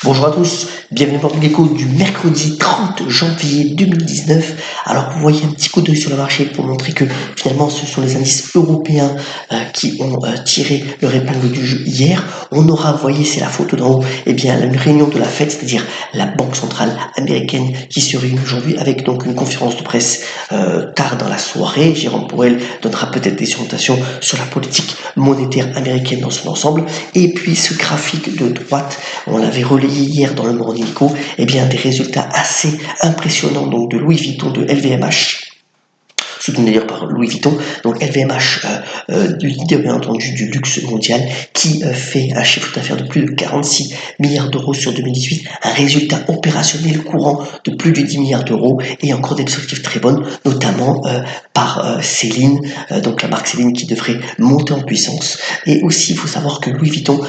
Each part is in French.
Bonjour à tous, bienvenue pour l'écho du mercredi 30 janvier 2019. Alors vous voyez un petit coup d'œil sur le marché pour montrer que finalement ce sont les indices européens qui ont tiré leur épingle du jeu hier. On aura, vous voyez, c'est la photo d'en haut, une réunion de la Fed, c'est-à-dire la Banque centrale américaine qui se réunit aujourd'hui avec donc une conférence de presse tard dans la soirée. Jérôme Powell donnera peut-être des orientations sur la politique monétaire américaine dans son ensemble. Et puis ce graphique de droite, on l'avait relayé hier dans le Morning Echo, des résultats assez impressionnants donc de Louis Vuitton, de LVMH, soutenu d'ailleurs par Louis Vuitton, donc LVMH, du leader bien entendu du luxe mondial, qui fait un chiffre d'affaires de plus de 46 milliards d'euros sur 2018, un résultat opérationnel courant de plus de 10 milliards d'euros et encore des perspectives très bonnes, notamment par Céline, donc la marque Céline qui devrait monter en puissance. Et aussi, il faut savoir que Louis Vuitton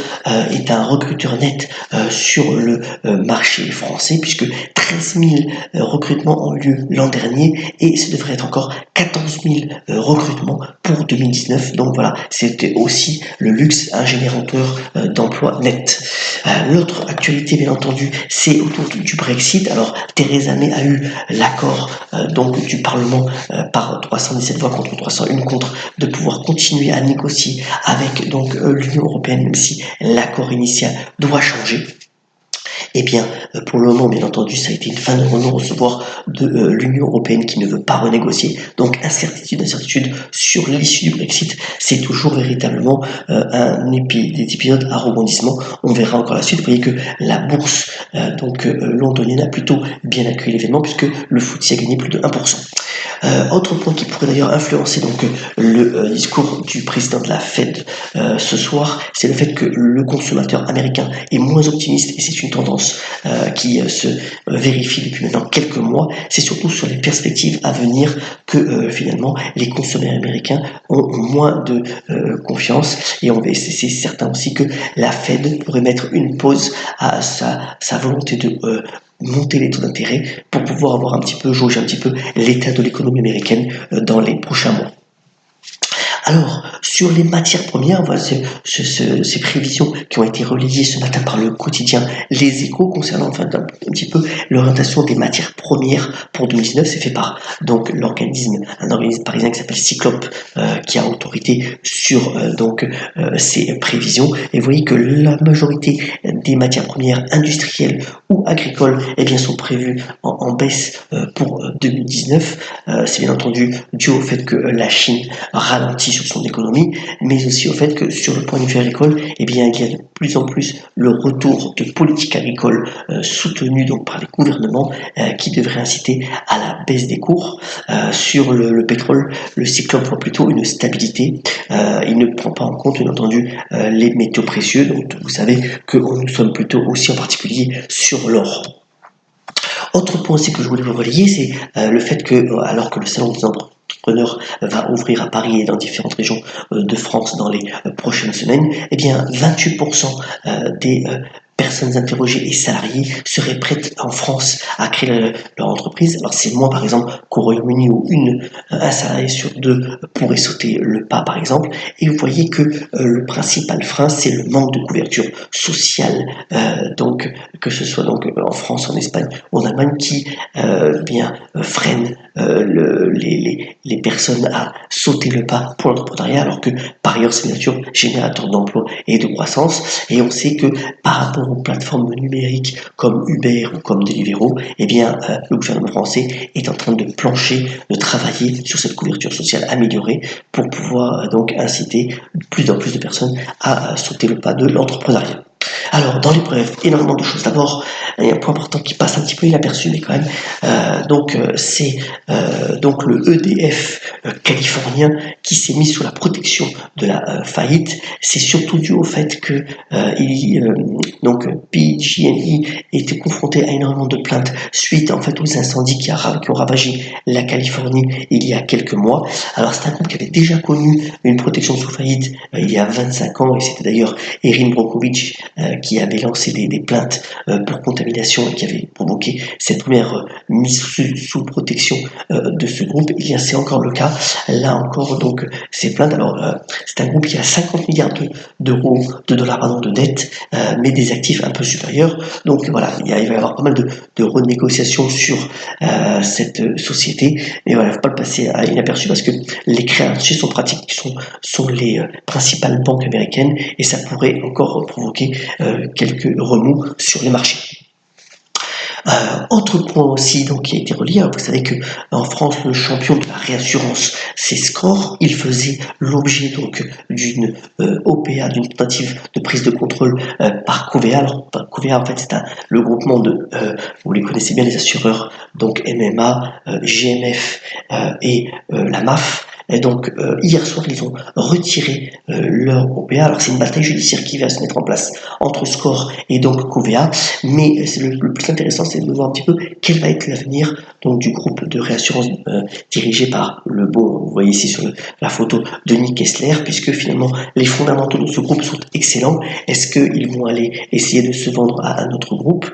est un recruteur net sur le marché français, puisque 13 000 recrutements ont eu lieu l'an dernier et ce devrait être encore 14 000 recrutements pour 2019. Donc voilà, c'était aussi le luxe, un générateur d'emplois net. L'autre actualité, bien entendu, c'est autour du Brexit. Alors, Theresa May a eu l'accord donc du Parlement par 317 voix contre 301 contre de pouvoir continuer à négocier avec donc l'Union européenne, même si l'accord initial doit changer. Pour le moment, bien entendu, ça a été une fin de non-recevoir de l'Union européenne qui ne veut pas renégocier. Donc, incertitude sur l'issue du Brexit. C'est toujours véritablement des épisodes à rebondissement. On verra encore la suite. Vous voyez que la bourse londonienne a plutôt bien accueilli l'événement puisque le FTSE a gagné plus de 1%. Autre point qui pourrait d'ailleurs influencer le discours du président de la Fed ce soir, c'est le fait que le consommateur américain est moins optimiste et c'est une tendance qui se vérifie depuis maintenant quelques mois. C'est surtout sur les perspectives à venir que finalement les consommateurs américains ont moins de confiance et c'est certain aussi que la Fed pourrait mettre une pause à sa volonté de monter les taux d'intérêt pour pouvoir jauger un petit peu l'état de l'économie américaine dans les prochains mois. Alors, sur les matières premières, voilà ces prévisions qui ont été relayées ce matin par le quotidien Les Échos concernant un petit peu l'orientation des matières premières pour 2019. C'est fait par donc un organisme parisien qui s'appelle Cyclope, qui a autorité sur ces prévisions. Et vous voyez que la majorité des matières premières industrielles ou agricoles sont prévues en baisse pour 2019. C'est bien entendu dû au fait que la Chine ralentit sur son économie, mais aussi au fait que sur le point de vue agricole, il y a de plus en plus le retour de politiques agricoles soutenues donc par les gouvernements qui devraient inciter à la baisse des cours. Sur le pétrole, le Cyclope voit plutôt une stabilité. Il ne prend pas en compte, bien entendu, les métaux précieux. Donc vous savez que nous sommes plutôt aussi en particulier sur l'or. Autre point aussi que je voulais vous relayer, c'est le fait que, alors que le salon des entrepreneurs va ouvrir à Paris et dans différentes régions de France dans les prochaines semaines, 28% des personnes interrogées et salariées seraient prêtes en France à créer leur entreprise. Alors c'est moins par exemple qu'au Royaume-Uni où un salarié sur deux pourrait sauter le pas par exemple. Et vous voyez que le principal frein c'est le manque de couverture sociale, que ce soit en France, en Espagne ou en Allemagne qui freine les personnes à sauter le pas pour l'entrepreneuriat, alors que par ailleurs c'est bien sûr générateur d'emplois et de croissance. Et on sait que par rapport aux plateformes numériques comme Uber ou comme Deliveroo, le gouvernement français est en train de plancher, de travailler sur cette couverture sociale améliorée pour pouvoir inciter plus en plus de personnes à sauter le pas de l'entrepreneuriat. Alors, dans l'épreuve, énormément de choses. D'abord, il y a un point important qui passe un petit peu inaperçu, mais quand même, c'est le EDF californien qui s'est mis sous la protection de la faillite. C'est surtout dû au fait que PG&E était confronté à énormément de plaintes suite aux incendies qui ont ravagé la Californie il y a quelques mois. Alors, c'est un groupe qui avait déjà connu une protection sous faillite il y a 25 ans, et c'était d'ailleurs Erin Brockovich qui avait lancé des plaintes pour contamination et qui avait provoqué cette première mise sous protection de ce groupe. Eh bien, c'est encore le cas. Là encore, donc, ces plaintes. Alors, c'est un groupe qui a 50 milliards de dollars pardon, de dettes, mais des actifs un peu supérieurs. Donc voilà, il va y avoir pas mal de renégociations sur cette société. Et voilà, il ne faut pas le passer à inaperçu parce que les créanciers sont pratiques, sont les principales banques américaines et ça pourrait encore provoquer quelques remous sur les marchés. Autre point aussi donc qui a été relié, vous savez que en France le champion de la réassurance c'est SCOR, il faisait l'objet donc d'une OPA, d'une tentative de prise de contrôle par Covéa. Alors Covéa en fait c'est le groupement de, vous les connaissez bien les assureurs, donc MMA, GMF et la MAF. Et donc hier soir ils ont retiré leur OPA. Alors c'est une bataille judiciaire qui va se mettre en place entre SCOR et donc Covéa, mais le plus intéressant c'est de voir un petit peu quel va être l'avenir donc du groupe de réassurance dirigé par le bon, vous voyez ici sur la photo, Denis Kessler, puisque finalement les fondamentaux de ce groupe sont excellents. Est-ce qu'ils vont aller essayer de se vendre à un autre groupe?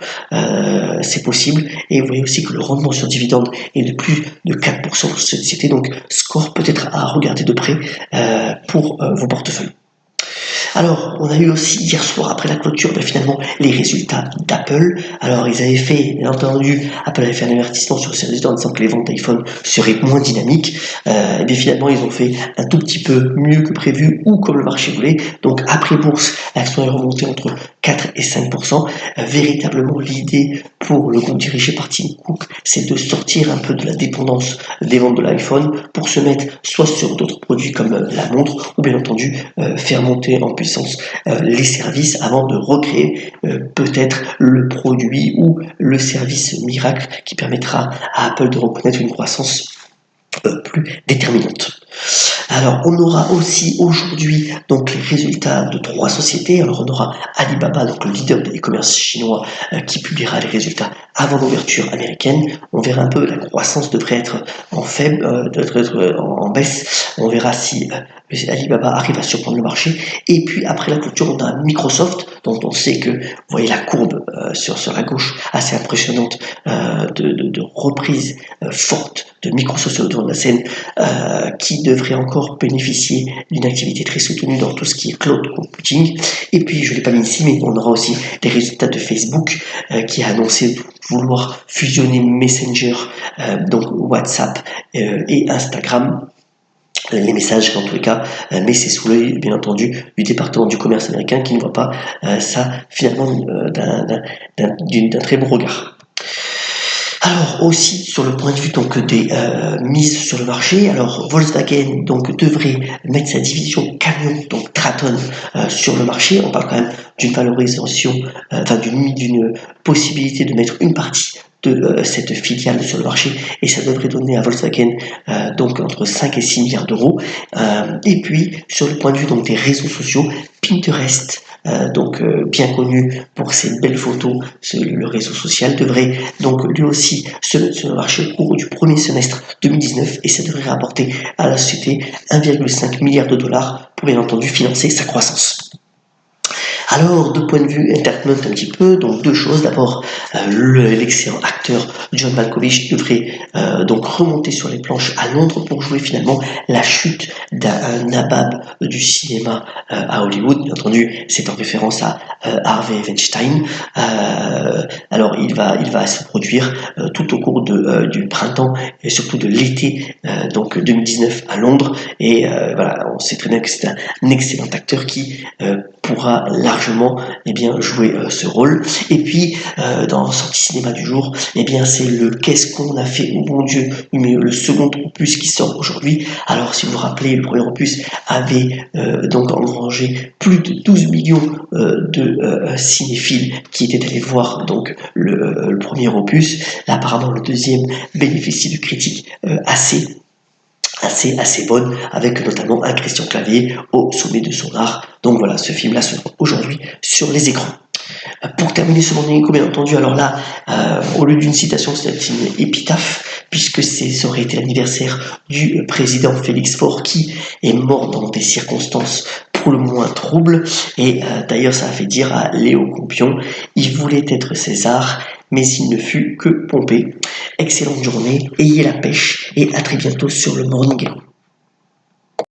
C'est possible. Et vous voyez aussi que le rendement sur dividende est de plus de 4% pour cette société, donc SCOR peut-être à regarder de près pour vos portefeuilles. Alors, on a eu aussi hier soir, après la clôture, finalement, les résultats d'Apple. Alors, ils avaient fait, bien entendu, Apple avait fait un avertissement sur ses résultats en disant que les ventes d'iPhone seraient moins dynamiques. Et bien finalement, ils ont fait un tout petit peu mieux que prévu ou comme le marché voulait. Donc, après bourse, l'action est remontée entre 4 et 5%. Véritablement, l'idée pour le groupe dirigé par Tim Cook, c'est de sortir un peu de la dépendance des ventes de l'iPhone pour se mettre soit sur d'autres produits comme la montre ou bien entendu faire monter en puissance les services avant de recréer peut-être le produit ou le service miracle qui permettra à Apple de reconnaître une croissance plus déterminante. Alors, on aura aussi aujourd'hui donc les résultats de 3 sociétés. Alors, on aura Alibaba, donc le leader de l'e-commerce chinois, qui publiera les résultats avant l'ouverture américaine. On verra un peu, la croissance devrait être en baisse. On verra si Alibaba arrive à surprendre le marché. Et puis, après la clôture, on a Microsoft, dont on sait que, vous voyez la courbe sur la gauche, assez impressionnante de reprise forte de Microsoft sur le devant de la scène, qui devrait encore bénéficier d'une activité très soutenue dans tout ce qui est cloud computing. Et puis, je ne l'ai pas mis ici, mais on aura aussi des résultats de Facebook qui a annoncé vouloir fusionner Messenger, donc WhatsApp et Instagram. Les messages en tous les cas, mais c'est sous l'œil bien entendu du département du commerce américain qui ne voit pas ça finalement d'un très bon regard. Alors aussi sur le point de vue donc des mises sur le marché, alors Volkswagen donc devrait mettre sa division camion donc Traton sur le marché. On parle quand même d'une valorisation, d'une possibilité de mettre une partie de cette filiale sur le marché et ça devrait donner à Volkswagen donc entre 5 et 6 milliards d'euros. Et puis sur le point de vue donc des réseaux sociaux, Pinterest, bien connu pour ses belles photos, le réseau social devrait donc lui aussi se mettre sur le marché au cours du premier semestre 2019 et ça devrait rapporter à la société 1,5 milliard de dollars pour bien entendu financer sa croissance. Alors, de point de vue entertainment un petit peu, donc 2 choses. D'abord, l'excellent acteur John Malkovich devrait donc remonter sur les planches à Londres pour jouer finalement la chute d'un nabab du cinéma à Hollywood. Bien entendu, c'est en référence à Harvey Weinstein. Alors, il va se produire tout au cours du printemps et surtout de l'été 2019 à Londres. Et voilà, on sait très bien que c'est un excellent acteur qui pourra largement jouer ce rôle. Et puis dans sortie cinéma du jour, c'est le Qu'est-ce qu'on a fait au bon Dieu, le second opus qui sort aujourd'hui. Alors si vous vous rappelez, le premier opus avait donc engrangé plus de 12 millions de cinéphiles qui étaient allés voir donc le premier opus. Là apparemment le deuxième bénéficie de critiques assez bonne, avec notamment un Christian Clavier au sommet de son art. Donc voilà, ce film-là se voit aujourd'hui sur les écrans. Pour terminer ce Morning Echo, bien entendu, alors là, au lieu d'une citation, c'est une épitaphe, puisque ça aurait été l'anniversaire du président Félix Faure, qui est mort dans des circonstances pour le moins trouble. Et d'ailleurs, ça a fait dire à Léo Compion, il voulait être César, mais il ne fut que Pompée. Excellente journée, ayez la pêche et à très bientôt sur le Morning Hello.